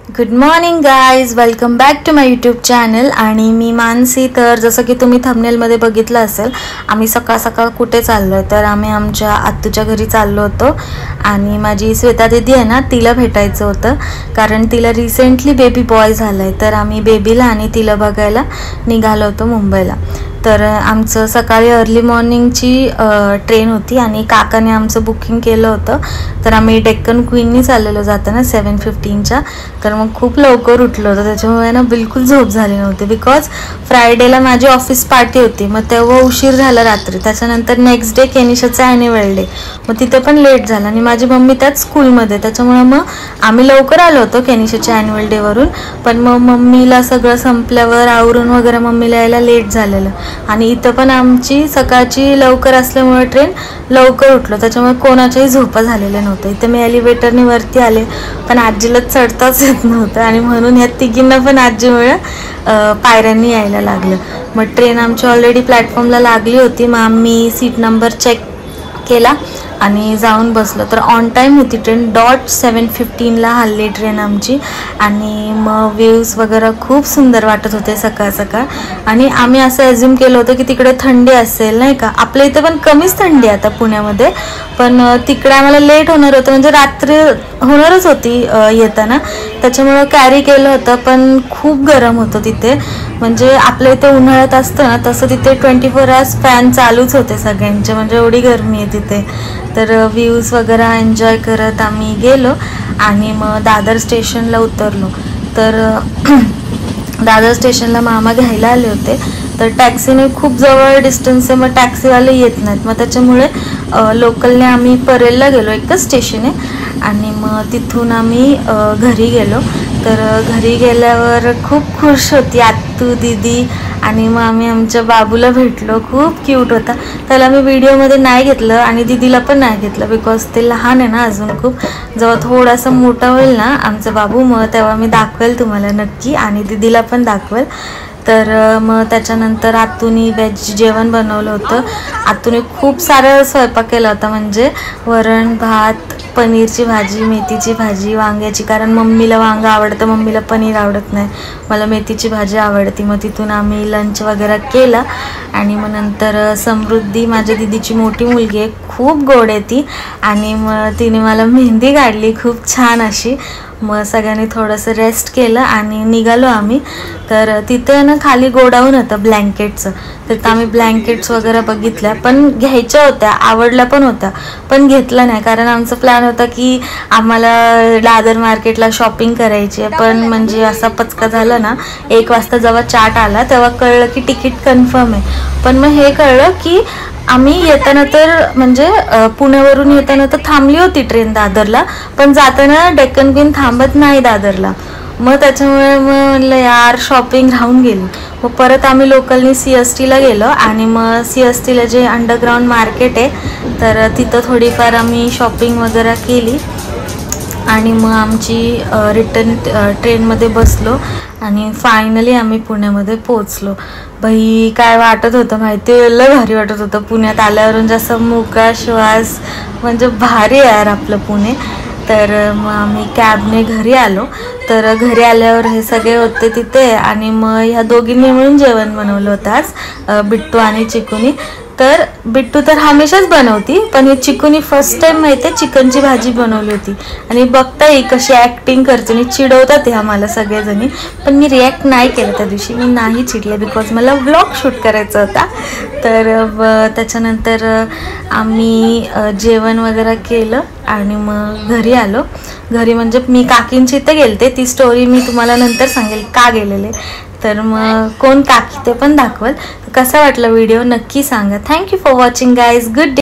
Good morning guys, welcome back to my YouTube channel. आणि मी मानसी. तर जसं की तुम्ही थंबनेलमध्ये बघितलं असेल, आम्ही सकाळ सकाळ कुठे चाललो आहे, तर आम्ही आमच्या आत्तूच्या घरी चाललो होतो. आणि माझी श्वेता दीदी आहे ना, तिला भेटायचं होतं, कारण तिला रिसेंटली बेबी बॉय झालं आहे. तर आम्ही बेबीला आणि तिला बघायला निघालो होतो मुंबईला. तर आमचं सकाळी अर्ली मॉर्निंगची ट्रेन होती आणि काकाने आमचं बुकिंग केलं होतं. तर आम्ही डेक्कन क्वीननी चाललेलो जाताना 7:15च्या. तर मग खूप लवकर उठलो होतो, त्याच्यामुळे ना बिलकुल झोप झाली नव्हती. बिकॉज फ्रायडेला माझी ऑफिस पार्टी होती, मग तेव्हा उशीर झाला रात्री. त्याच्यानंतर नेक्स्ट डे केनिशाचा ॲन्युअल डे, मग तिथे पण लेट झाला. आणि माझी मम्मी त्याच स्कूलमध्ये, त्याच्यामुळे मग आम्ही लवकर आलो होतो केनिशाच्या ॲन्युअल डेवरून. पण मग मम्मीला सगळं संपल्यावर आवरून वगैरे मम्मीला यायला लेट झालेलं. आणि इथं पण आमची सकाळची लवकर असल्यामुळे ट्रेन लवकर उठलो, त्याच्यामुळे कोणाच्याही झोपा झालेल्या नव्हत्या. इथं मी एलिव्हेटरने वरती आले, पण आजीला चढताच येत नव्हतं आणि म्हणून ह्या तिघींना पण आजीमुळे पायऱ्यांनी यायला लागलं. मग ट्रेन आमची ऑलरेडी प्लॅटफॉर्मला लागली होती. मग आम्ही सीट नंबर चेक केला आणि जाऊन बसलो. तर ऑन टाईम होती ट्रेन. डॉट 7:15ला हल्ली ट्रेन आमची. आणि मग व्ह्यूज वगैरे खूप सुंदर वाटत होते सकाळ सकाळ. आणि आम्ही असं ॲझ्युम केलं होतं की तिकडे थंडी असेल, नाही का. आपल्या इथे पण कमीच थंडी आहे आता पुण्यामध्ये, पण तिकडे आम्हाला लेट होणार होतं, म्हणजे रात्री होणारच होती येताना, त्याच्यामुळं कॅरी केलं होतं. पण खूप गरम होतं तिथे, म्हणजे आपल्या इथे उन्हाळ्यात असतं ना तसं तिथे 24 hours फॅन चालूच होते सगळ्यांचे, म्हणजे एवढी गरमी आहे तिथे. तर व्ह्यूज वगैरे एन्जॉय करत आम्ही गेलो आणि मग दादर स्टेशनला उतरलो. तर दादर स्टेशनला मामा घ्यायला आले होते. तर टॅक्सीने खूप जवळ डिस्टन्स आहे, मग टॅक्सीवाले येत नाहीत. मग त्याच्यामुळे लोकलने आम्ही परेलला गेलो, एकच स्टेशन आहे. आणि मग तिथून आम्ही घरी गेलो. तर घरी गेल्यावर खूप खुश होती आत्तू दीदी. आणि मग आम्ही आमच्या बाबूला भेटलो, खूप क्यूट होता. त्याला मी व्हिडिओमध्ये नाही घेतलं आणि दीदीला पण नाही घेतलं, बिकॉज ते लहान आहे ना अजून खूप. जेव्हा थोडासा मोठा होईल ना आमचा बाबू, मग तेव्हा मी दाखवेल तुम्हाला नक्की, आणि दीदीला पण दाखवेल. तर मग त्याच्यानंतर आत्तूनी व्हेज जेवण बनवलं होतं. आत्तूने खूप सारा स्वयंपाक केला होता, म्हणजे वरण भात, पनीरची भाजी, मेथीची भाजी, वांग्याची, कारण मम्मीला वांगं आवडतं, मम्मीला पनीर आवडत नाही, मला मेथीची भाजी आवडती. मग तिथून आम्ही लंच वगैरे केला. आणि मग नंतर समृद्धी, माझ्या दिदीची मोठी मुलगी आहे, खूप गोड आहे ती, आणि मग तिने मला मेहंदी काढली खूप छान अशी. मग सगळ्यांनी थोडंसं रेस्ट केलं आणि निघालो आम्ही. तर तिथे ना खाली गोडाऊन होतं ब्लँकेटचं. तर आम्ही ब्लँकेट्स वगैरे बघितल्या, पण घ्यायच्या होत्या, आवडल्या पण होत्या, पण घेतलं नाही, कारण आमचा प्लॅन होता की आम्हाला दादर मार्केटला शॉपिंग करायची आहे. पण म्हणजे असा पचका झाला ना, 1 वाजता जेव्हा चाट आला तेव्हा कळलं की तिकीट कन्फर्म आहे. पण मग हे कळलं की आम्ही येताना तर म्हणजे पुण्यावरून येताना तर थांबली होती ट्रेन दादरला, पण जाताना डेक्कन क्वीन थांबत नाही दादरला. मग त्याच्यामुळे मग म्हणलं यार शॉपिंग राहून गेली. मग परत आम्ही लोकलनी CSTला गेलो. आणि मग CSTला जे अंडरग्राऊंड मार्केट आहे, तर तिथं थोडीफार आम्ही शॉपिंग वगैरे केली. आणि मग आमची रिटर्न ट्रेनमध्ये बसलो आणि फायनली आम्ही पुण्यामध्ये पोचलो. बाई काय वाटत होतं माहिती आहे, लय भारी वाटत होतं पुण्यात आल्यावरून, जसं मोकळा श्वास, म्हणजे भारी आहे यार आपलं पुणे. तर मग आम्ही कॅबने घरी आलो. तर घरी आल्यावर हे सगळे होते तिथे. आणि मग ह्या दोघींनी मिळून जेवण बनवलं होतं आज, बिट्टू आणि चिकूनी. तर बिट्टू तर हमेशाच बनवती, पण ही चिकूनी फर्स्ट टाईम माहिती आहे चिकनची भाजी बनवली होती. आणि बघता ही कशी ॲक्टिंग करते आणि चिडवतात हे आम्हाला सगळेजणी. पण मी रिॲक्ट नाही केलं त्या दिवशी, मी नाही चिडले, बिकॉज मला व्लॉग शूट करायचा होता. तर त्याच्यानंतर आम्ही जेवण वगैरे केलं आणि मग घरी आलो. घरी म्हणजे मी काकींची इथे गेलते, ती स्टोरी मी तुम्हाला नंतर सांगेल का गेलेले. तर मग कोण काकी ते पण दाखवल. कसा वाटला व्हिडिओ नक्की सांगा. Thank you for watching guys. Good day.